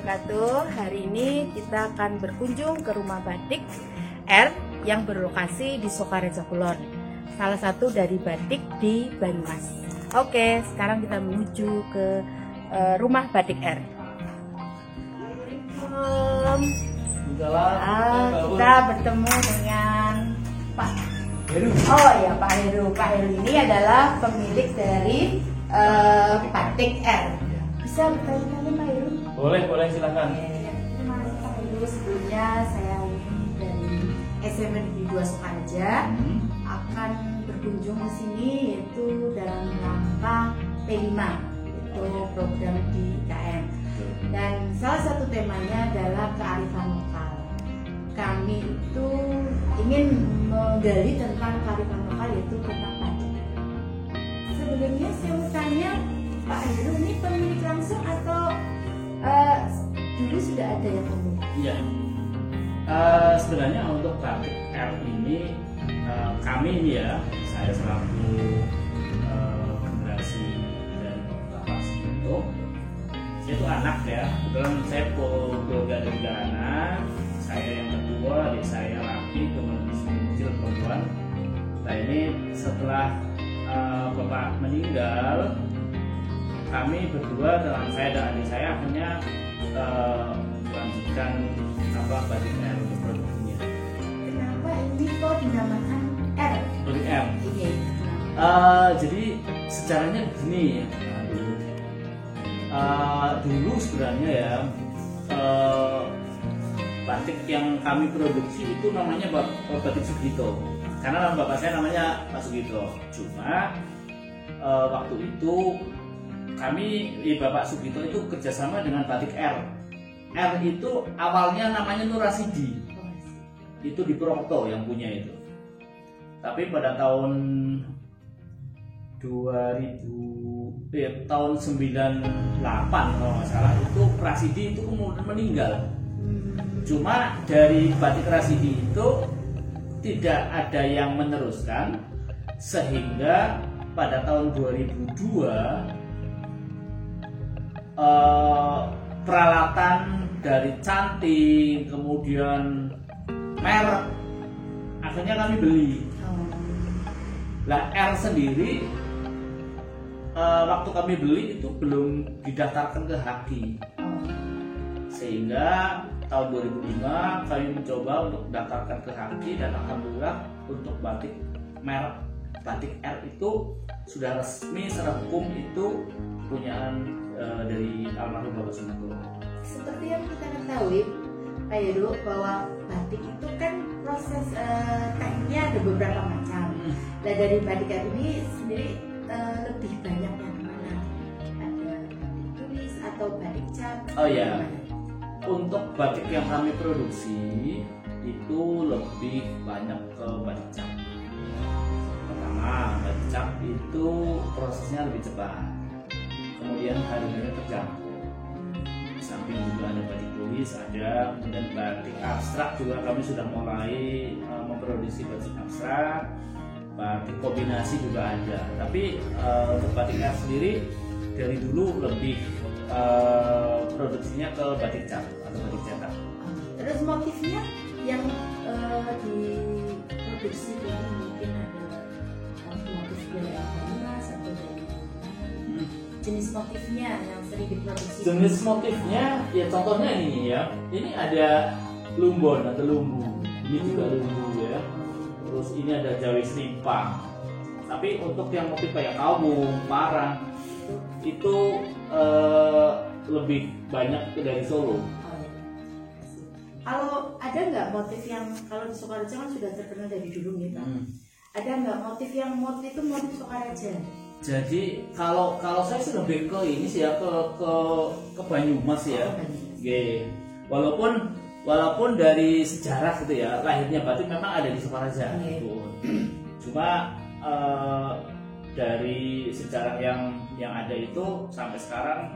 wabarakatuh. Hari ini kita akan berkunjung ke rumah batik R yang berlokasi di Sukareja Kulon, salah satu dari batik di Banyumas. Oke, sekarang kita menuju ke rumah batik R. Kita bertemu dengan Pak Heru. Oh ya, Pak Heru. Pak Heru ini adalah pemilik dari batik R. Bisa bertanya-tanya Pak Heru? Boleh silakan. Terima kasih Pak Heru. Sebelumnya saya ini dari SMA Negeri 2 Sukareja akan berkunjung ke sini yaitu dalam rangka P5, itu program di IKN. Dan salah satu temanya adalah kearifan lokal. Kami itu ingin menggali tentang kearifan lokal, yaitu tentang batik. Sebelumnya saya mau tanya Pak Heru, ini pemilik langsung atau dulu sudah ada yang pemilik? Iya. Sebenarnya untuk batik R ini kami ini ya, saya selaku generasi dan Bapak Sugito, saya itu anak ya, kebetulan saya keluarga dari 3 anak, saya yang kedua, adik saya laki, kemudian kecil perempuan. Nah ini setelah Bapak meninggal, kami berdua dengan saya dan adik saya akhirnya melanjutkan batik R untuk produksinya. Kenapa ini kok dinamakan R? Batik R. Iya. Jadi sejarahnya begini ya. Dulu sebenarnya ya batik yang kami produksi itu namanya batik Sugito. Karena bapak saya namanya Pak Sugito. Cuma waktu itu kami Bapak Sugito itu kerjasama dengan batik R. R itu awalnya namanya Nur Rasidi. Itu di Purwokerto yang punya itu. Tapi pada tahun 98 kalau nggak salah itu Rasidi itu kemudian meninggal. Cuma dari batik Rasidi itu tidak ada yang meneruskan, sehingga pada tahun 2002 peralatan dari canting, kemudian merek, akhirnya kami beli. Lah R sendiri waktu kami beli itu belum didaftarkan ke HAKI, sehingga tahun 2005 kami mencoba untuk mendaftarkan ke HAKI, dan alhamdulillah untuk batik merek batik R itu sudah resmi secara hukum itu punyaan dari almarhum Bapak Sugito. Seperti yang kita ketahui Pak Heru, bahwa batik itu kan proses tekniknya ada beberapa macam. Nah dari batik R ini sendiri lebih banyak yang mana? Ada batik tulis atau batik cat? Oh ya, untuk batik yang kami produksi itu lebih banyak ke batik cat. Pertama, batik cat itu prosesnya lebih cepat, kemudian harganya terjangkau. Di samping juga ada batik tulis, ada kemudian batik abstrak juga kami sudah mulai memproduksi batik abstrak. Batik kombinasi juga ada. Tapi untuk batik cat sendiri dari dulu lebih produksinya ke batik cat atau batik cetak. Terus motifnya yang diproduksi ini mungkin ada motif dari Banyumas atau dari jenis motifnya yang sering diproduksi. Jenis motifnya ya contohnya ini ya. Ini ada lumbon atau lumbu. Ini juga lumbu ya. Terus ini ada jawi serimpang. Tapi untuk yang motif kayak kawung, parang itu lebih banyak dari Solo. Kalau ada nggak motif yang, kalau di Sukareja kan sudah terkenal dari dulu gitu. Ada nggak motif yang motif itu motif Sukareja? Jadi kalau saya sudah lebih ke ini sih ya, ke Banyumas ya. Walaupun dari sejarah gitu ya, lahirnya batik memang ada di Sukareja. Cuma dari sejarah yang ada itu sampai sekarang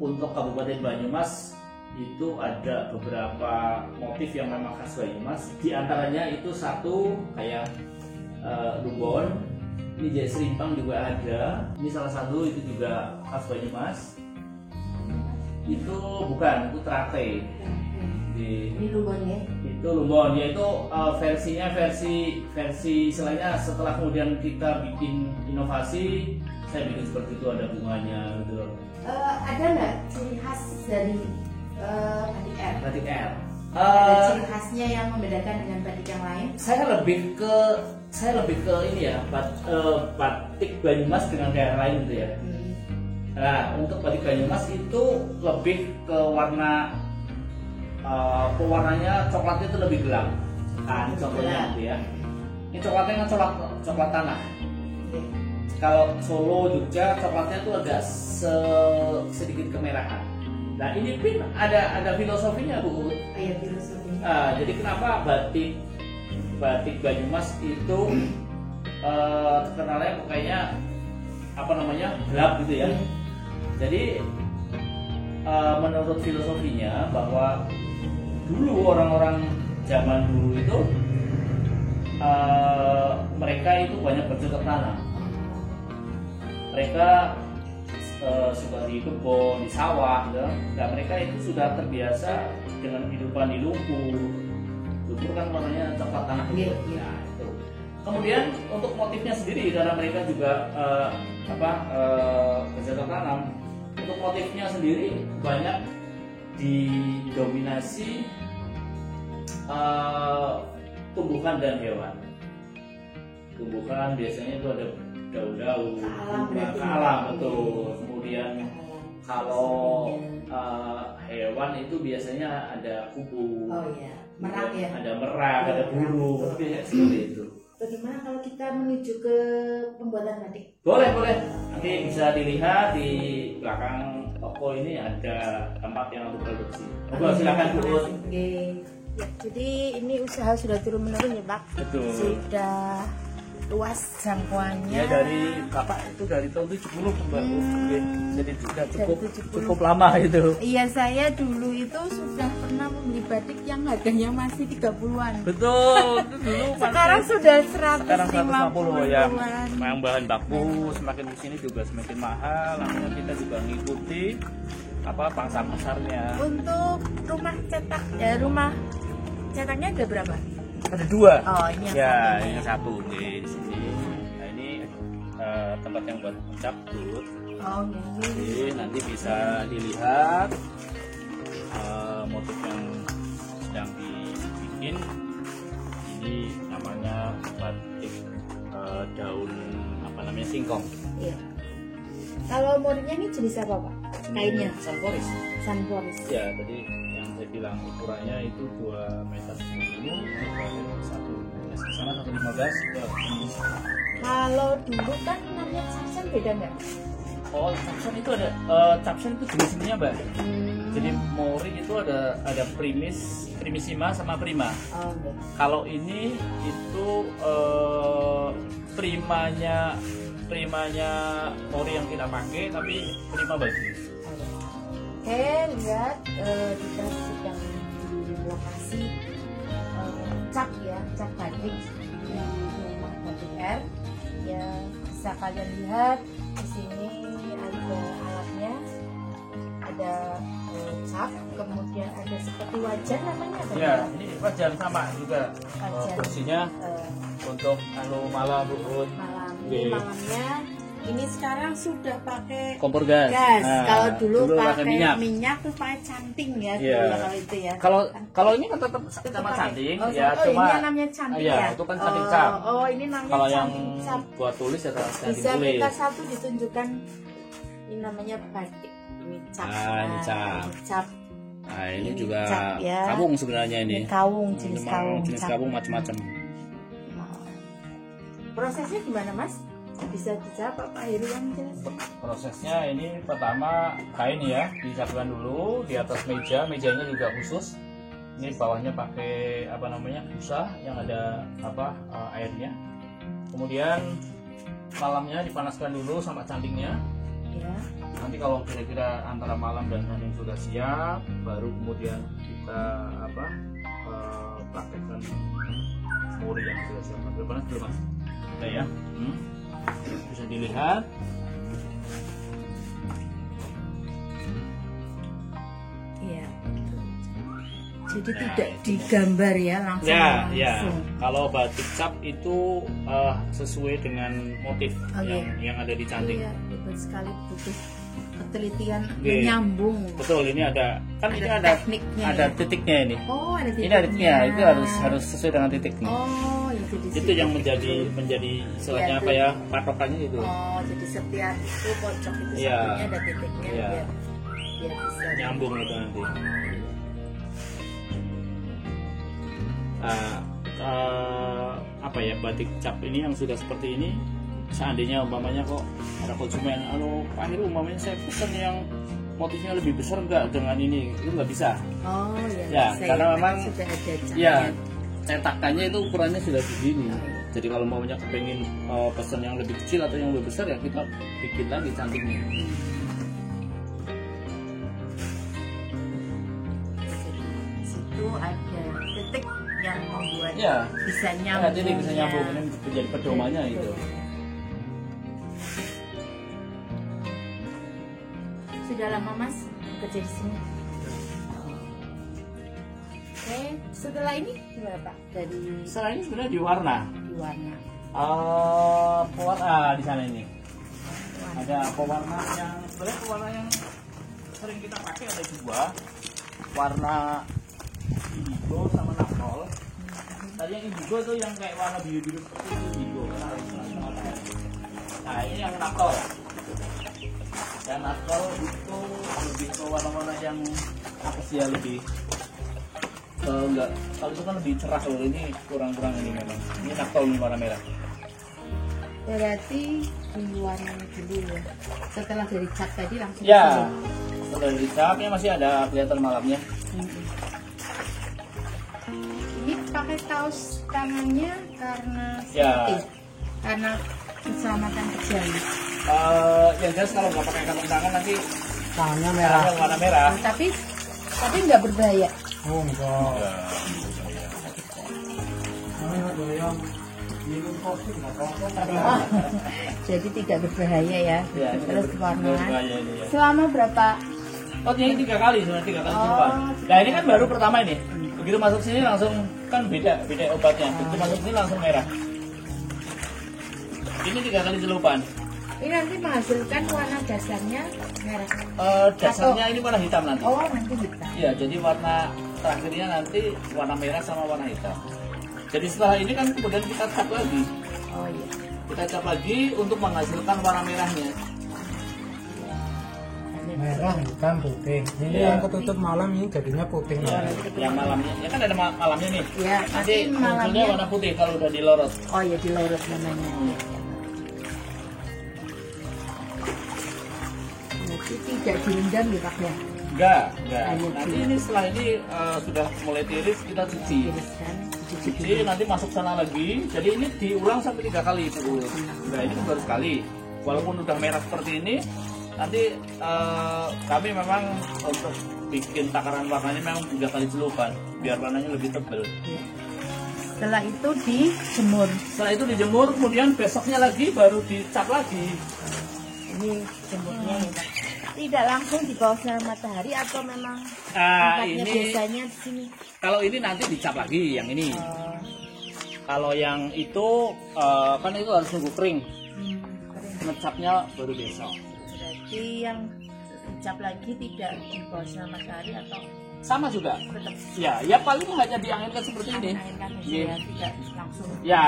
untuk Kabupaten Banyumas itu ada beberapa motif yang memang khas Banyumas. Di antaranya itu satu kayak lumbon, ini jawi serimpang juga ada. Ini salah satu itu juga khas Banyumas. itu bukan, itu Trate. Ini lumbon ya? Itu lumbon, yaitu versinya versi istilahnya setelah kemudian kita bikin inovasi, saya bikin seperti itu, ada bunganya gitu. Ada nggak ciri khas dari batik R? Batik R. Ada ciri khasnya yang membedakan dengan batik yang lain? Saya lebih ke ini ya, batik Banyumas dengan daerah lain gitu ya. Nah, untuk batik Banyumas itu lebih ke warna, pewarnanya coklatnya itu lebih gelap. Nah, ini contohnya gitu ya. Ini coklatnya kan coklat tanah. Kalau Solo, Jogja, coklatnya itu agak sedikit kemerahan. Nah, ini pun ada filosofinya, Bu. Iya, filosofinya. Jadi kenapa batik Banyumas itu terkenalnya kayaknya gelap gitu ya. Jadi menurut filosofinya bahwa dulu orang-orang zaman dulu itu mereka itu banyak bercocok tanam. Mereka suka di kebun, di sawah, ya. Dan mereka itu sudah terbiasa dengan kehidupan di lumpur. Lumpur kan warnanya coklat tanah gitu. Nah, itu. Kemudian untuk motifnya sendiri, karena mereka juga bercocok tanam. Untuk motifnya sendiri banyak didominasi tumbuhan dan hewan. Tumbuhan biasanya itu ada daun-daun, alam betul. Kemudian kalau hewan itu biasanya ada kupu, merak ya, ada merak, ada burung, seperti itu. Bagaimana kalau kita menuju ke pembuatan batik? Boleh. Nanti bisa dilihat di belakang toko ini ada tempat yang untuk produksi. Silakan Bu. Ya, jadi ini usaha sudah turun menurun ya Pak? Betul. Sudah luas jangkauannya. Ya dari Bapak itu dari tahun 70 Mbak. Jadi sudah cukup lama itu. Iya, saya dulu itu sudah pernah membeli batik yang harganya masih 30-an. Betul, itu dulu. Sekarang sudah 150 ya. Memang bahan baku semakin kesini juga semakin mahal. Akhirnya kita juga ngikuti pasar-pasarnya. Untuk rumah cetak rumah cetaknya ada berapa? Ada 2. Oh, ini yang satu di sini. Nah, ini tempat yang buat ucap dulu. Jadi nanti bisa dilihat motif yang sedang dibikin. Ini namanya batik daun singkong. Iya. Kalau modelnya ini jenis apa Pak? Kainnya? Sunforest. Sunforest. Ya, tadi yang saya bilang ukurannya itu 2 meter 10, 1 meter sana 1,15. Kalau dulu kan namanya capsen beda nggak? Oh, capsen itu ada capsen itu jenis-jenisnya Mbak. Jadi mori itu ada primissima sama prima. Kalau ini itu primanya mori yang kita pakai, tapi prima bagus. Oke, lihat kita sedang di lokasi cap batik di rumah batik R. Ya, bisa kalian lihat di sini ada alatnya, ada cap, kemudian ada seperti wajan namanya apa? Ya, ini wajan sama juga. Fungsinya untuk malam buat ini malamnya. Ini sekarang sudah pakai kompor gas. Nah, kalau dulu pakai minyak tuh pakai canting ya, kalau itu ya. Kalau ini kan tetap sama canting, cuma ini namanya canting ya. Itu kan canting cap. Oh, ini namanya kalau canting cap. Yang buat tulis ya canting tulis. Bisa kita satu ditunjukkan. Ini namanya batik. Ini cap. Ini cap. Nah, ini juga cap, ya. Kawung sebenarnya ini. Kawung, jenis kawung. Jenis kawung macam-macam. Prosesnya gimana Mas? Bisa dijawab Pak Heru yang jelas. Prosesnya ini pertama kain ya, disatukan dulu di atas mejanya juga khusus. Ini bawahnya pakai busa yang ada airnya. Kemudian malamnya dipanaskan dulu sama cantingnya. Ya. Nanti kalau kira-kira antara malam dan canting sudah siap, baru kemudian kita praktekkan mori yang sudah siap. Berpanas belum Mas? Oke ya. Bisa dilihat Jadi tidak digambar ya langsung. Ya. Kalau batik cap itu sesuai dengan motif yang ada di canting. Iya, hebat sekali, butuh ketelitian Oke. menyambung. Betul, ini ada tekniknya. ada titiknya ini. Oh, ada titiknya. Ini ada titiknya, itu harus sesuai dengan titiknya. Oh, Itu yang menjadi istilahnya apa ya, patokannya itu. Oh, jadi setiap itu pojok itu Iya. satunya ada titiknya Iya. biar bisa Nyambung itu nanti. Apa ya, batik cap ini yang sudah seperti ini, seandainya umpamanya kok ada konsumen, Pak Heru umpamanya saya pesan yang motifnya lebih besar enggak dengan ini, itu nggak bisa. Oh Ya, karena memang sudah ada ya cetakannya itu ukurannya sudah begini. Jadi kalau maunya kepengen pesan yang lebih kecil atau yang lebih besar, ya kita bikin lagi cantingnya. Situ ada titik yang membuat bisa Ya, nyambung. jadi bisa nyambung, ini menjadi pedomannya itu. Sudah lama Mas kerja di sini? Oke, setelah ini gimana Pak? Dari Setelah ini sebenarnya di warna. di warna. Pewarna di sana ini. Ada pewarna yang sebenarnya pewarna yang sering kita pakai ada dua. Warna indigo sama naphthol. Tadi yang indigo itu yang kayak warna biru-biru seperti itu indigo. Nah, ini yang naphthol. Dan naphthol itu lebih ke warna-warna yang apa sih ya, lebih enggak, kalau itu kan lebih cerah, kalau ini kurang-kurang ini memang. Ini naphthol nih, warna merah. Berarti di warna dulu ya. Setelah dari cat tadi langsung Ya, setelah dicapnya masih ada kelihatan malamnya. Ini pakai kaos tangannya karena Ya. safety, karena keselamatan kerja. Yang jelas kalau nggak pakai kantong tangan nanti Tangannya merah. warna merah. Tapi nggak berbahaya. Oh enggak. Minum kopi nggak rokok. Jadi tidak berbahaya ya. Ya, ini Terus warna. berbahaya ini ya. Selama berapa? Oh, ini 3 kali sebenarnya, 3 kali Oh. celupan. Nah, ini kan baru pertama ini. Begitu masuk sini langsung kan beda obatnya. Begitu masuk sini langsung merah. Ini 3 kali celupan. Ini nanti menghasilkan warna dasarnya merah. Dasarnya ini warna hitam nanti. Oh, nanti hitam. Iya, jadi warna terakhirnya nanti warna merah sama warna hitam. Jadi setelah ini kan kemudian kita cap lagi. Oh iya. Kita cap lagi untuk menghasilkan warna merahnya. Merah, hitam, putih. Ini Ya. yang ketutup malam ini jadinya putih. Yang malamnya, ya kan ada malamnya nih. Ya, Nanti nanti munculnya malamnya. warna putih kalau udah dilorot. Oh ya, dilorot namanya. Berarti tidak direndam ya Pak ya? Enggak. Hanya Nanti di- ini setelah ini sudah mulai tiris, kita cuci. Tiriskan, dicuci Cuci, nanti masuk sana lagi. Jadi ini diulang sampai 3 kali Bu. Nah, ini baru sekali. Walaupun udah merah seperti ini, nanti kami memang untuk bikin takaran warnanya memang 3 kali celupan biar warnanya lebih tebal. Ya. Setelah itu dijemur. Setelah itu dijemur, kemudian besoknya lagi baru dicap lagi. Ini jemurnya ya Pak. Tidak langsung di bawah sinar matahari atau memang tempatnya ini biasanya di sini? kalau ini nanti dicap lagi yang ini. Oh, Kalau yang itu kan itu harus nunggu kering. keren. Ngecapnya baru besok. Berarti yang dicap lagi tidak di bawah sinar matahari atau Sama juga. tetap Ya paling hanya dianginkan seperti ini. angin-angin Iya. ya, tidak langsung. Ya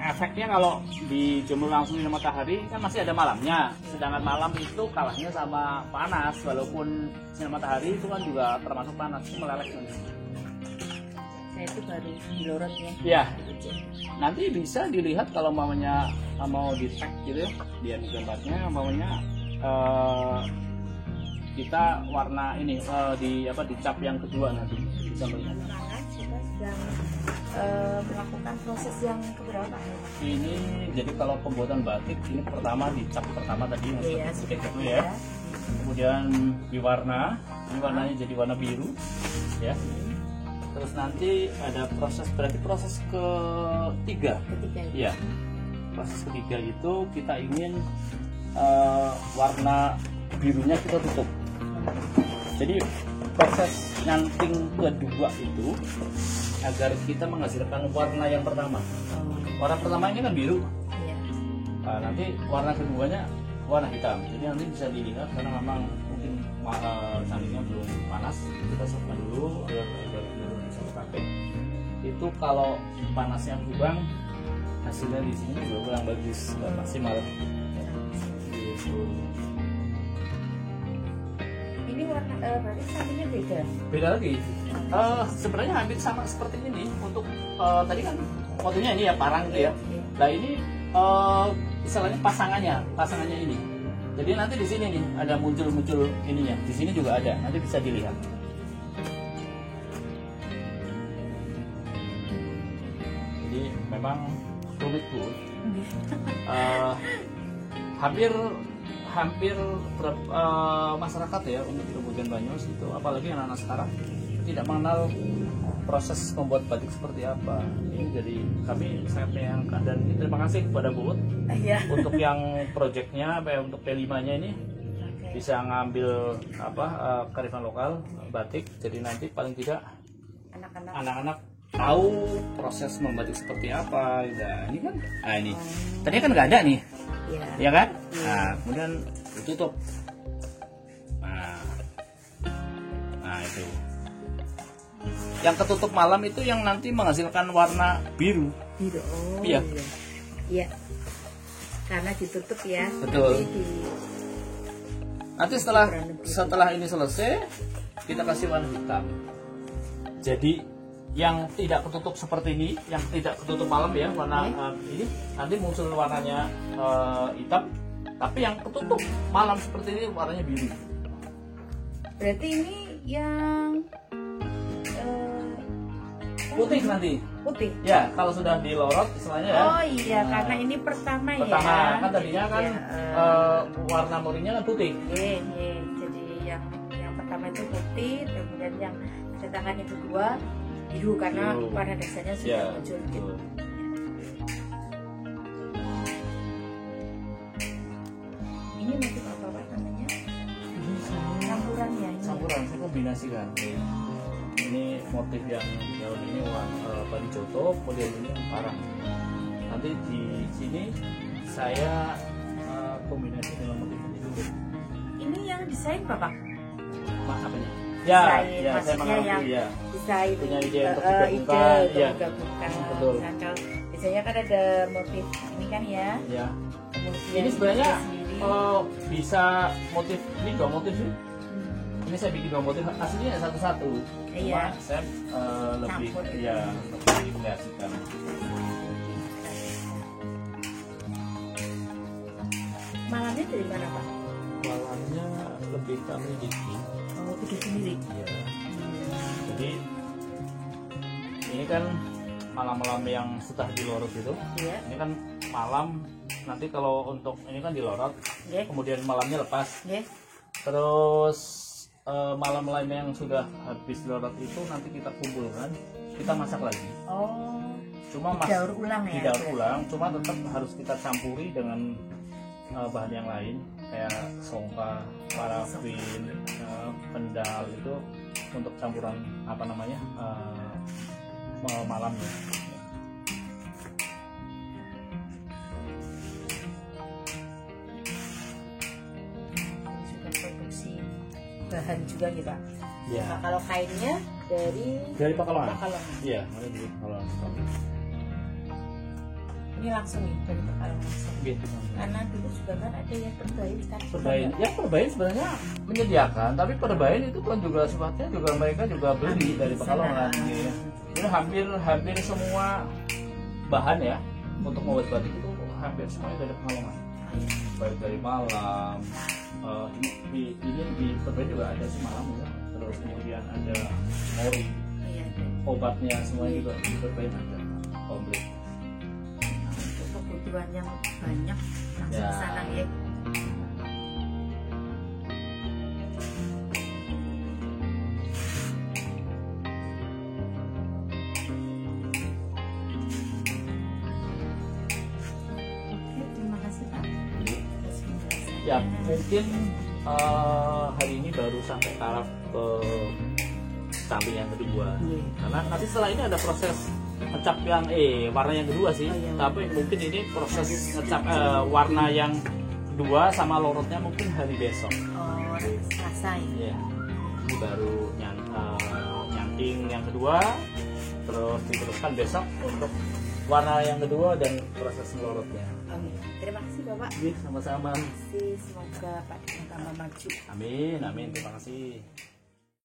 efeknya kalau dijemur langsung di matahari kan masih ada malamnya. Sedangkan malam itu kalahnya sama panas. Walaupun sinar matahari itu kan juga termasuk panas, itu meleleh. Saya itu baru dilorot ya. Ya, nanti bisa dilihat kalau mamanya mau di tag gitu ya, lihat gambarnya mamanya kita warna ini dicap yang kedua nanti bisa melihat. Sekarang kita sedang melakukan proses yang keberapa ya? Ini jadi kalau pembuatan batik ini pertama dicap pertama tadi yang Iya, seperti seperti itu itu ya. ya. Kemudian diwarna, ini warnanya jadi warna biru ya. Terus nanti ada berarti proses ketiga. Ketiga itu. Iya. Proses ketiga itu kita ingin warna birunya kita tutup. Jadi proses nyanting kedua itu agar kita menghasilkan warna yang pertama. Warna pertama ini kan biru. Iya. Nah, nanti warna keduanya warna hitam. Jadi nanti bisa dilihat karena memang mungkin cantingnya belum panas. Kita siapkan dulu agar belum bisa dipakai. Itu kalau panasnya kurang, hasilnya di sini juga kurang bagus, nggak maksimal. Gitu. Ini warna berarti cantingnya beda. Beda lagi. Sebenarnya hampir sama seperti ini untuk tadi kan fotonya ini ya parang gitu ya. Nah ini istilahnya pasangannya ini. Jadi nanti di sini nih ada muncul ininya. Di sini juga ada. Nanti bisa dilihat. Jadi memang rumit Bu. hampir masyarakat ya untuk di Kabupaten Banyumas itu, apalagi anak-anak sekarang tidak mengenal proses membuat batik seperti apa. Ini jadi kami sangat menyayangkan dan ini terima kasih kepada Bu Iya. untuk yang proyeknya untuk P5-nya ini bisa ngambil kearifan lokal batik. Jadi nanti paling tidak anak-anak tahu proses membatik seperti apa. Nah, ini kan, ini tadi kan nggak ada nih, ya kan? Nah, kemudian ditutup. Nah itu. Yang ketutup malam itu yang nanti menghasilkan warna biru. Biru. Oh. Iya. Iya. Karena ditutup ya. Betul. Nanti setelah ini selesai, kita kasih warna hitam. Jadi yang tidak ketutup seperti ini, yang tidak ketutup malam ya, warna ini nanti muncul warnanya hitam. Tapi yang ketutup malam seperti ini warnanya biru. Berarti ini yang putih nanti. Putih. Ya, kalau sudah dilorot istilahnya ya. Oh iya, karena ini pertama ya. Pertama kan tadinya kan warna murinya kan putih. Iya. Jadi yang pertama itu putih, kemudian yang cetakan yang kedua biru karena warna dasarnya sudah muncul gitu. Ini motif apa Pak namanya? Campurannya ini. Campuran, saya kombinasikan. Ini motif yang daun ini padi joto, kemudian ini yang parang. Nanti di sini saya kombinasi dengan motif ini dulu. Ini yang desain Bapak? Mas apanya? Ya, desain, ya saya mengerti ya. Desain punya ide untuk digabungkan, ya. Betul. Nah, kalau biasanya kan ada motif ini kan ya. Ya. Kemudian Ini sebenarnya bisa motif ini dua motif sih. Ini saya bikin dua motif aslinya satu-satu. Iya. Cuma saya lebih campur. ya lebih kreasikan. Malamnya dari mana Pak? Malamnya lebih kami bikin. Oh, bikin sendiri. Iya. Jadi ini kan malam-malam yang sudah dilorot itu. Iya. Ini kan malam nanti kalau untuk ini kan dilorot, kemudian malamnya lepas. Terus malam-malam yang sudah habis dilorot itu nanti kita kumpulkan, kita masak lagi. Oh. Cuma didaur ulang ya. Didaur ulang, cuma tetap harus kita campuri dengan bahan yang lain kayak songka, parafin, pendal itu untuk campuran apa namanya malamnya. Juga produksi bahan juga nih Pak. Ya. Nah, kalau kainnya dari Pekalongan. Iya, dari Pekalongan. Ini langsung nih dari Pekalongan langsung. Gitu. Karena dulu juga kan ada yang perbain kan. Perbain sebenarnya menyediakan, tapi perbain itu kan juga sifatnya juga mereka juga beli dari Pekalongan. Ya. Jadi hampir semua bahan ya untuk membuat batik itu hampir semuanya dari Pekalongan. Baik dari Malam, ini di perbain juga ada semalam ya. Terus kemudian ada ori, obatnya semuanya juga di perbain ada komplit. Kebutuhan yang banyak langsung ke sana ya. Oke, terima kasih Pak. Ya mungkin hari ini baru sampai taraf ke samping yang kedua. Iya. Karena nanti setelah ini ada proses ngecap yang warna yang kedua sih. Oh, iya. Tapi mungkin ini proses ngecap warna yang kedua sama lorotnya mungkin hari besok. Oh, Selasa ya. Iya. Ini baru nyanting yang kedua, terus diteruskan besok untuk warna yang kedua dan proses lorotnya. Oke. Terima kasih Bapak. Iya, sama-sama. Semoga Pak tambah maju. Amin, amin. Terima kasih.